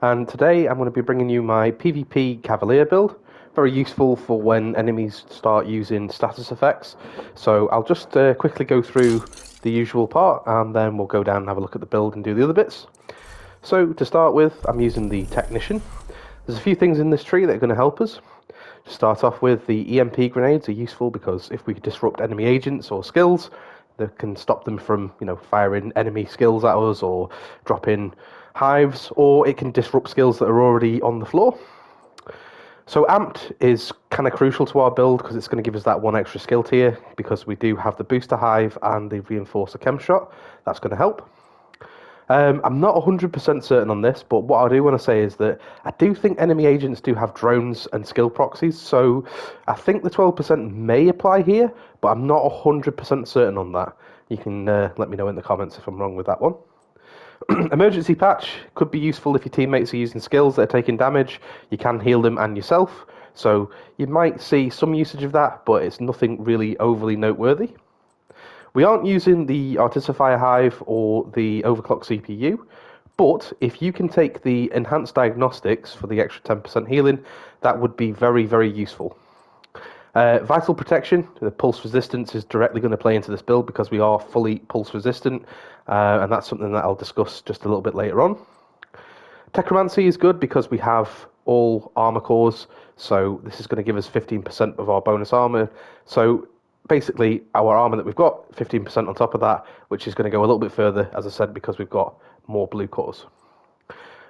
and today I'm going to be bringing you my PvP Cavalier build. Very useful for when enemies start using status effects. So I'll just quickly go through the usual part, and then we'll go down and have a look at the build and do the other bits. So to start with, I'm using the Technician. There's a few things in this tree that are going to help us. To start off with, the EMP grenades are useful because if we disrupt enemy agents or skills, that can stop them from, firing enemy skills at us or dropping hives, or it can disrupt skills that are already on the floor. So Amped is kind of crucial to our build because it's going to give us that one extra skill tier because we do have the booster hive and the reinforcer chem shot. That's going to help. I'm not 100% certain on this, but what I do want to say is that I do think enemy agents do have drones and skill proxies, so I think the 12% may apply here, but I'm not 100% certain on that. You can let me know in the comments if I'm wrong with that one. Emergency patch could be useful if your teammates are using skills that are taking damage. You can heal them and yourself, so you might see some usage of that, but it's nothing really overly noteworthy. We aren't using the Artificer Hive or the Overclock CPU, but if you can take the Enhanced Diagnostics for the extra 10% healing, that would be very, very useful. Vital Protection, the Pulse Resistance is directly going to play into this build because we are fully Pulse Resistant, and that's something that I'll discuss just a little bit later on. Techromancy is good because we have all armor cores, so this is going to give us 15% of our bonus armor. So basically, our armor that we've got, 15% on top of that, which is going to go a little bit further, as I said, because we've got more blue cores.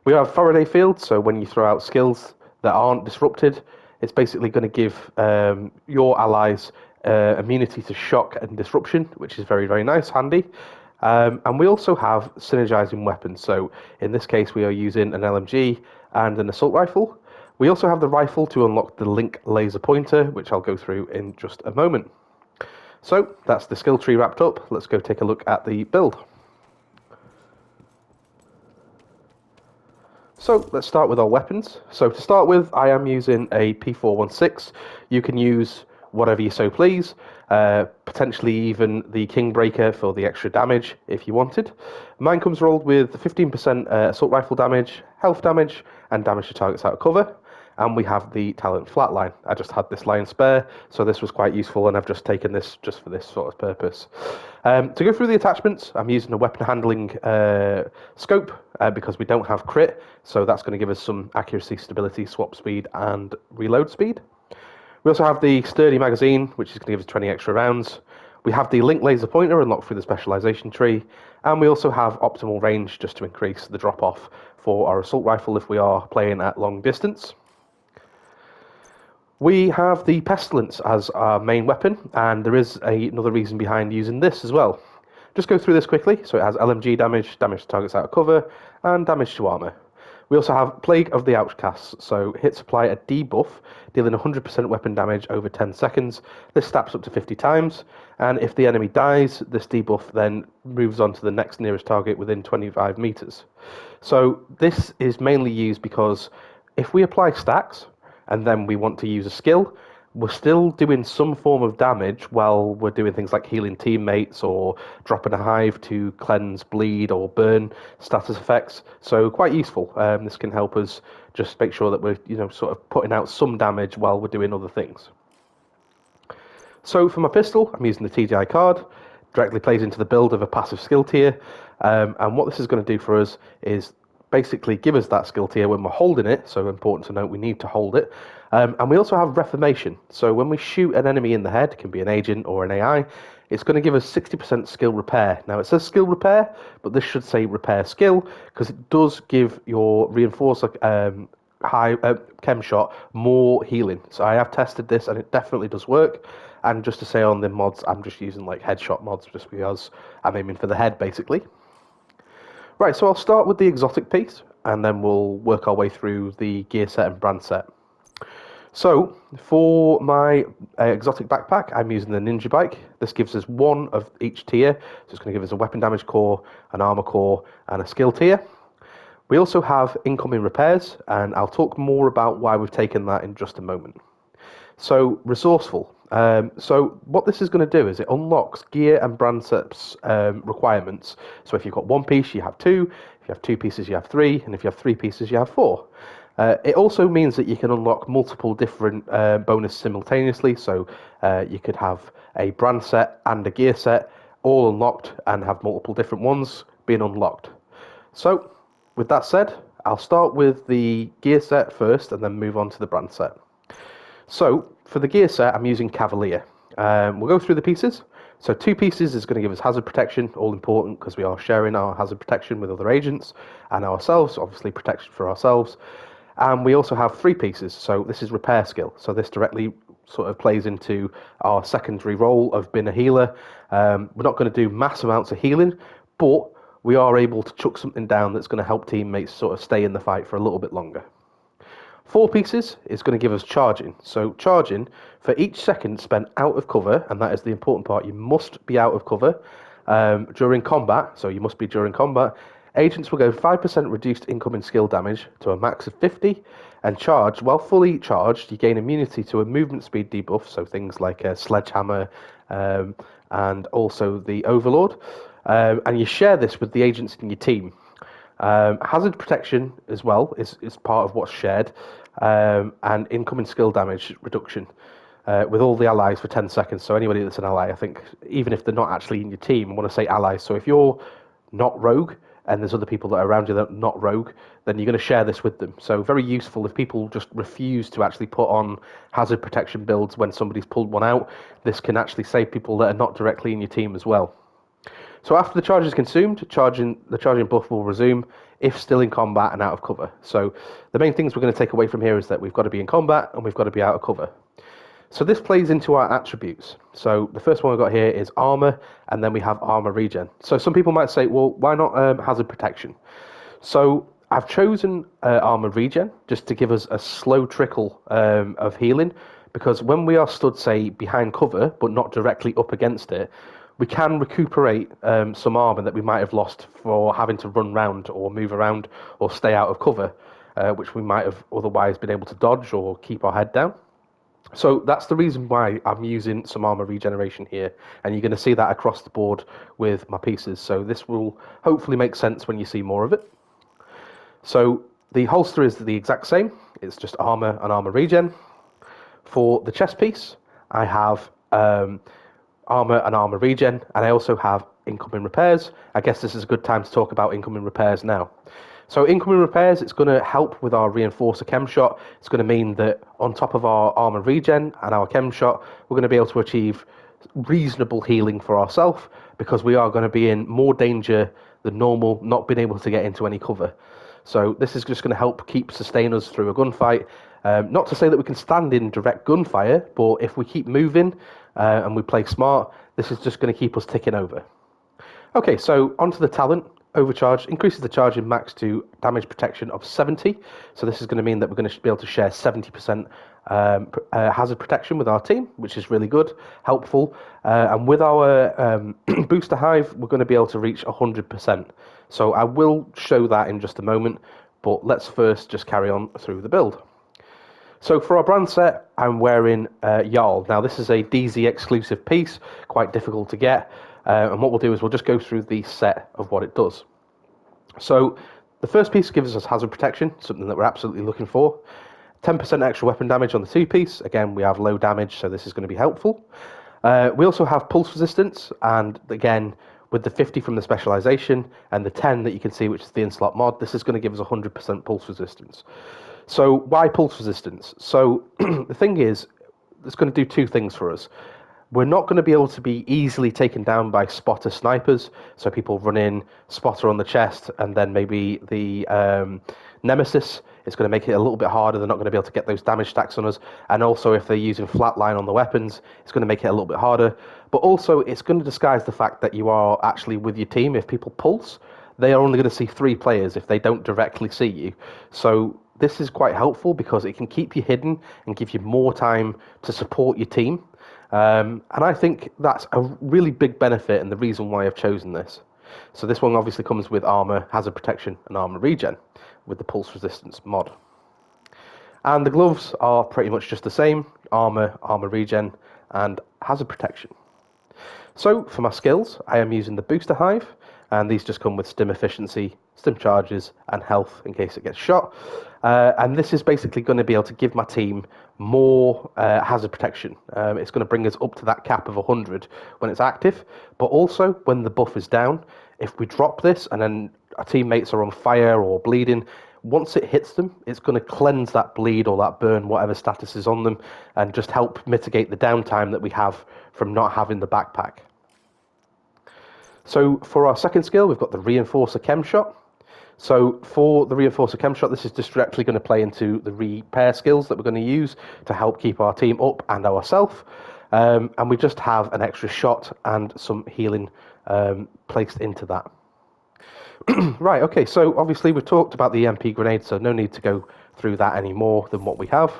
We have Faraday Field, so when you throw out skills that aren't disrupted, it's basically going to give your allies immunity to shock and disruption, which is very, very nice, handy. And we also have synergizing weapons. So in this case, we are using an LMG and an assault rifle. We also have the rifle to unlock the Link laser pointer, which I'll go through in just a moment. So that's the skill tree wrapped up. Let's go take a look at the build. So let's start with our weapons. So to start with, I am using a P416. You can use whatever you so please, potentially even the Kingbreaker for the extra damage if you wanted. Mine comes rolled with 15% assault rifle damage, health damage, and damage to targets out of cover. And we have the Talent Flatline. I just had this line spare, so this was quite useful, and I've just taken this just for this sort of purpose. To go through the attachments, I'm using a weapon handling scope because we don't have crit, so that's going to give us some accuracy, stability, swap speed, and reload speed. We also have the sturdy magazine, which is going to give us 20 extra rounds. We have the Link laser pointer unlocked through the specialization tree, and we also have optimal range just to increase the drop-off for our assault rifle if we are playing at long distance. We have the Pestilence as our main weapon, and there is another reason behind using this as well. Just go through this quickly. So it has LMG damage, damage to targets out of cover, and damage to armor. We also have Plague of the Outcasts, so hits apply a debuff, dealing 100% weapon damage over 10 seconds. This stacks up to 50 times, and if the enemy dies, this debuff then moves on to the next nearest target within 25 meters. So this is mainly used because if we apply stacks, and then we want to use a skill, we're still doing some form of damage while we're doing things like healing teammates or dropping a hive to cleanse, bleed, or burn status effects. So quite useful. This can help us just make sure that we're sort of putting out some damage while we're doing other things. So for my pistol, I'm using the TDI card. Directly plays into the build of a passive skill tier. And what this is going to do for us is basically give us that skill tier when we're holding it, so important to note we need to hold it. And we also have Reformation, so when we shoot an enemy in the head, it can be an agent or an AI, it's going to give us 60% skill repair. Now it says skill repair, but this should say repair skill, because it does give your reinforcer chem shot more healing. So I have tested this and it definitely does work. And just to say on the mods, I'm just using like headshot mods just because I'm aiming for the head basically. Right, so I'll start with the exotic piece, and then we'll work our way through the gear set and brand set. So, for my exotic backpack, I'm using the Ninja Bike. This gives us one of each tier, so it's going to give us a weapon damage core, an armor core, and a skill tier. We also have incoming repairs, and I'll talk more about why we've taken that in just a moment. So, resourceful. So what this is going to do is it unlocks gear and brand sets requirements. So if you've got one piece, you have two. If you have 2 pieces, you have 3, and if you have 3 pieces, you have 4. It also means that you can unlock multiple different bonus simultaneously, so you could have a brand set and a gear set all unlocked and have multiple different ones being unlocked. So, with that said, I'll start with the gear set first and then move on to the brand set. So, for the gear set, I'm using Cavalier. We'll go through the pieces. So 2 pieces is going to give us hazard protection, all important because we are sharing our hazard protection with other agents and ourselves, obviously protection for ourselves. And we also have 3 pieces, so this is repair skill. So this directly sort of plays into our secondary role of being a healer. We're not going to do mass amounts of healing, but we are able to chuck something down that's going to help teammates sort of stay in the fight for a little bit longer. 4 pieces is going to give us charging. So charging, for each second spent out of cover, and that is the important part, you must be out of cover during combat, so you must be during combat, agents will go 5% reduced incoming skill damage to a max of 50, and charged, while fully charged, you gain immunity to a movement speed debuff, so things like a sledgehammer and also the overlord, and you share this with the agents in your team. Hazard protection as well is part of what's shared, and incoming skill damage reduction with all the allies for 10 seconds. So anybody that's an ally, I think, even if they're not actually in your team, I want to say allies. So if you're not rogue and there's other people that are around you that are not rogue, then you're going to share this with them. So very useful if people just refuse to actually put on hazard protection builds when somebody's pulled one out. This can actually save people that are not directly in your team as well. So after the charge is consumed, the charging buff will resume if still in combat and out of cover. So the main things we're going to take away from here is that we've got to be in combat and we've got to be out of cover. So this plays into our attributes. So the first one we've got here is armor, and then we have armor regen. So some people might say, well, why not hazard protection? So I've chosen armor regen just to give us a slow trickle of healing, because when we are stood, say, behind cover, but not directly up against it, we can recuperate some armor that we might have lost for having to run round or move around or stay out of cover, which we might have otherwise been able to dodge or keep our head down. So that's the reason why I'm using some armor regeneration here, and you're going to see that across the board with my pieces. So this will hopefully make sense when you see more of it. So the holster is the exact same, it's just armor and armor regen. For the chest piece, I have armor and armor regen, and I also have incoming repairs. I guess this is a good time to talk about incoming repairs now. So incoming repairs, it's going to help with our reinforcer chem shot. It's going to mean that on top of our armor regen and our chem shot, we're going to be able to achieve reasonable healing for ourselves, because we are going to be in more danger than normal, not being able to get into any cover. So this is just going to help sustain us through a gunfight. Not to say that we can stand in direct gunfire, but if we keep moving and we play smart, this is just going to keep us ticking over. Okay, so onto the talent. Overcharge increases the charging max to damage protection of 70. So this is going to mean that we're going to be able to share 70% hazard protection with our team, which is really good, helpful. And with our booster hive, we're going to be able to reach 100%. So I will show that in just a moment, but let's first just carry on through the build. So for our brand set, I'm wearing Jarl. Now this is a DZ exclusive piece, quite difficult to get. And what we'll do is we'll just go through the set of what it does. So the first piece gives us hazard protection, something that we're absolutely looking for. 10% extra weapon damage on the 2-piece. Again, we have low damage, so this is going to be helpful. We also have pulse resistance, and again, with the 50 from the specialization and the 10 that you can see, which is the in-slot mod, this is going to give us 100% pulse resistance. So why pulse resistance? So the thing is, it's going to do 2 things for us. We're not going to be able to be easily taken down by spotter snipers, so people run in, spotter on the chest, and then maybe the nemesis. It's going to make it a little bit harder. They're not going to be able to get those damage stacks on us. And also, if they're using flatline on the weapons, it's going to make it a little bit harder. But also, it's going to disguise the fact that you are actually with your team. If people pulse, they are only going to see 3 players if they don't directly see you. So this is quite helpful because it can keep you hidden and give you more time to support your team. And I think that's a really big benefit and the reason why I've chosen this. So this one obviously comes with armor, hazard protection, and armor regen with the pulse resistance mod. And the gloves are pretty much just the same: armor, armor regen, and hazard protection. So for my skills, I am using the booster hive. and these just come with stim efficiency, stim charges, and health in case it gets shot. And this is basically going to be able to give my team more hazard protection. It's going to bring us up to that cap of 100 when it's active, but also when the buff is down, if we drop this and then our teammates are on fire or bleeding, once it hits them, it's going to cleanse that bleed or that burn, whatever status is on them, and just help mitigate the downtime that we have from not having the backpack. So for our second skill, we've got the Reinforcer Chem Shot. So for the Reinforcer Chem Shot, this is just directly going to play into the repair skills that we're going to use to help keep our team up and ourselves. And we just have an extra shot and some healing placed into that. Right, okay, so obviously we've talked about the EMP grenade, so no need to go through that any more than what we have.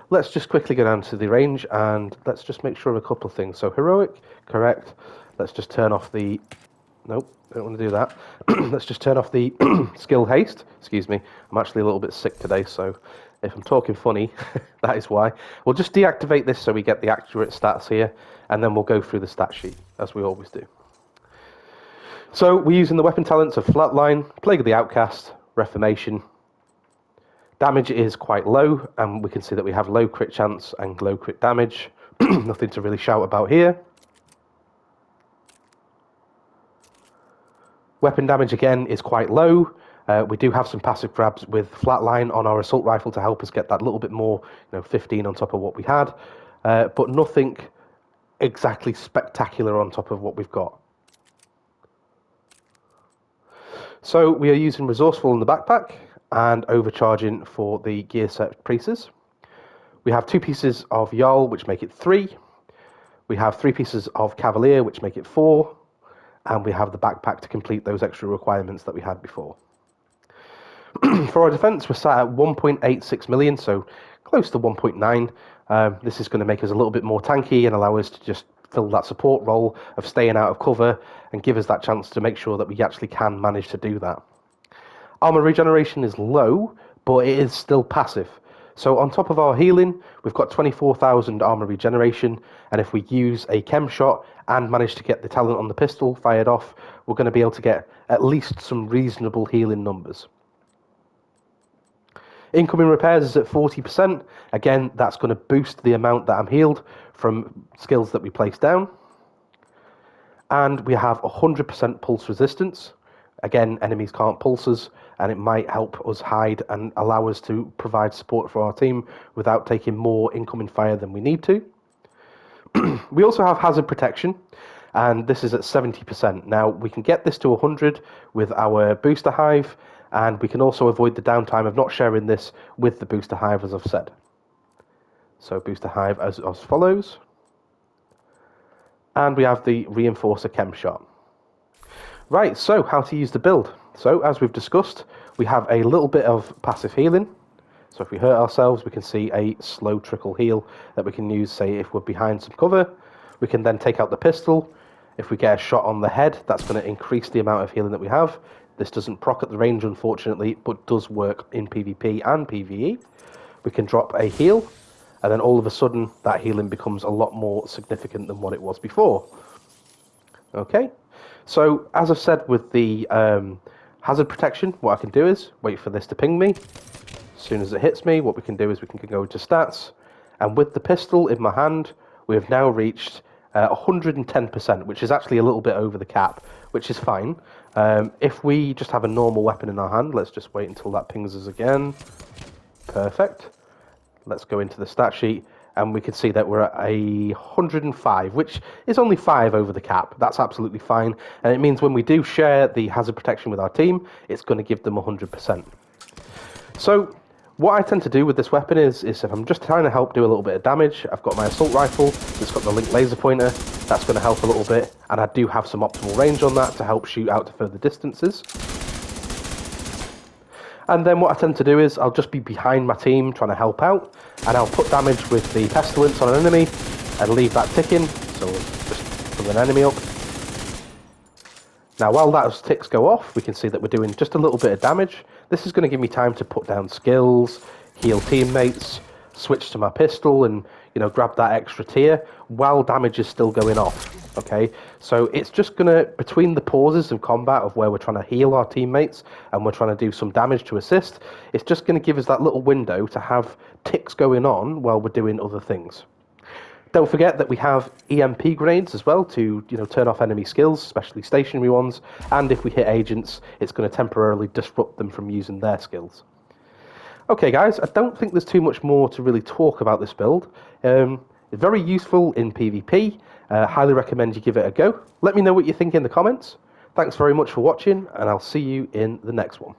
Let's just quickly go down to the range and let's just make sure of a couple of things. So heroic, correct. Let's just turn off the... Nope, don't want to do that. Let's just turn off the skill haste. Excuse me, I'm actually a little bit sick today, so if I'm talking funny, that is why. We'll just deactivate this so we get the accurate stats here, and then we'll go through the stat sheet, as we always do. So we're using the weapon talents of Flatline, Plague of the Outcast, Reformation. Damage is quite low, and we can see that we have low crit chance and low crit damage. Nothing to really shout about here. Weapon damage again is quite low. We do have some passive grabs with Flatline on our assault rifle to help us get that little bit more, 15 on top of what we had, but nothing exactly spectacular on top of what we've got. So we are using Resourceful in the backpack and Overcharging for the gear set pieces. We have 2 pieces of Jarl, which make it 3. We have 3 pieces of Cavalier, which make it 4. And we have the backpack to complete those extra requirements that we had before. For our defense, we're sat at 1.86 million, so close to 1.9. This is going to make us a little bit more tanky and allow us to just fill that support role of staying out of cover and give us that chance to make sure that we actually can manage to do that. Armor regeneration is low, but it is still passive. So on top of our healing, we've got 24,000 armor regeneration, and if we use a chem shot and manage to get the talent on the pistol fired off, we're going to be able to get at least some reasonable healing numbers. Incoming repairs is at 40%. Again, that's going to boost the amount that I'm healed from skills that we place down. And we have 100% pulse resistance. Again, enemies can't pulse us, and it might help us hide and allow us to provide support for our team without taking more incoming fire than we need to. We also have hazard protection, and this is at 70%. Now, we can get this to 100 with our booster hive, and we can also avoid the downtime of not sharing this with the booster hive, as I've said. So booster hive as follows. And we have the Reinforcer Chem Shot. Right, so how to use the build. So as we've discussed, we have a little bit of passive healing. So if we hurt ourselves, we can see a slow trickle heal that we can use, say, if we're behind some cover. We can then take out the pistol. If we get a shot on the head, that's going to increase the amount of healing that we have. This doesn't proc at the range, unfortunately, but does work in PvP and PvE. We can drop a heal, and then all of a sudden, that healing becomes a lot more significant than what it was before. Okay, so as I've said with the hazard protection, what I can do is wait for this to ping me. As soon as it hits me, what we can do is we can go to stats, and with the pistol in my hand, we have now reached 110%, which is actually a little bit over the cap, which is fine. If we just have a normal weapon in our hand, let's just wait until that pings us again. Perfect. Let's go into the stat sheet, and we can see that we're at 105, which is only 5 over the cap. That's absolutely fine, and it means when we do share the hazard protection with our team, it's going to give them 100%. So what I tend to do with this weapon is if I'm just trying to help do a little bit of damage, I've got my assault rifle, it's got the linked laser pointer, that's going to help a little bit, and I do have some optimal range on that to help shoot out to further distances. And then what I tend to do is I'll just be behind my team trying to help out, and I'll put damage with the Pestilence on an enemy and leave that ticking, so we'll just put an enemy up. Now while those ticks go off, we can see that we're doing just a little bit of damage. This is going to give me time to put down skills, heal teammates, switch to my pistol, and grab that extra tier while damage is still going off. Okay, so it's just gonna, between the pauses of combat of where we're trying to heal our teammates and we're trying to do some damage to assist, it's just gonna give us that little window to have ticks going on while we're doing other things. Don't forget that we have EMP grenades as well to, turn off enemy skills, especially stationary ones, and if we hit agents, it's going to temporarily disrupt them from using their skills. Okay, guys, I don't think there's too much more to really talk about this build. It's very useful in PvP. Highly recommend you give it a go. Let me know what you think in the comments. Thanks very much for watching, and I'll see you in the next one.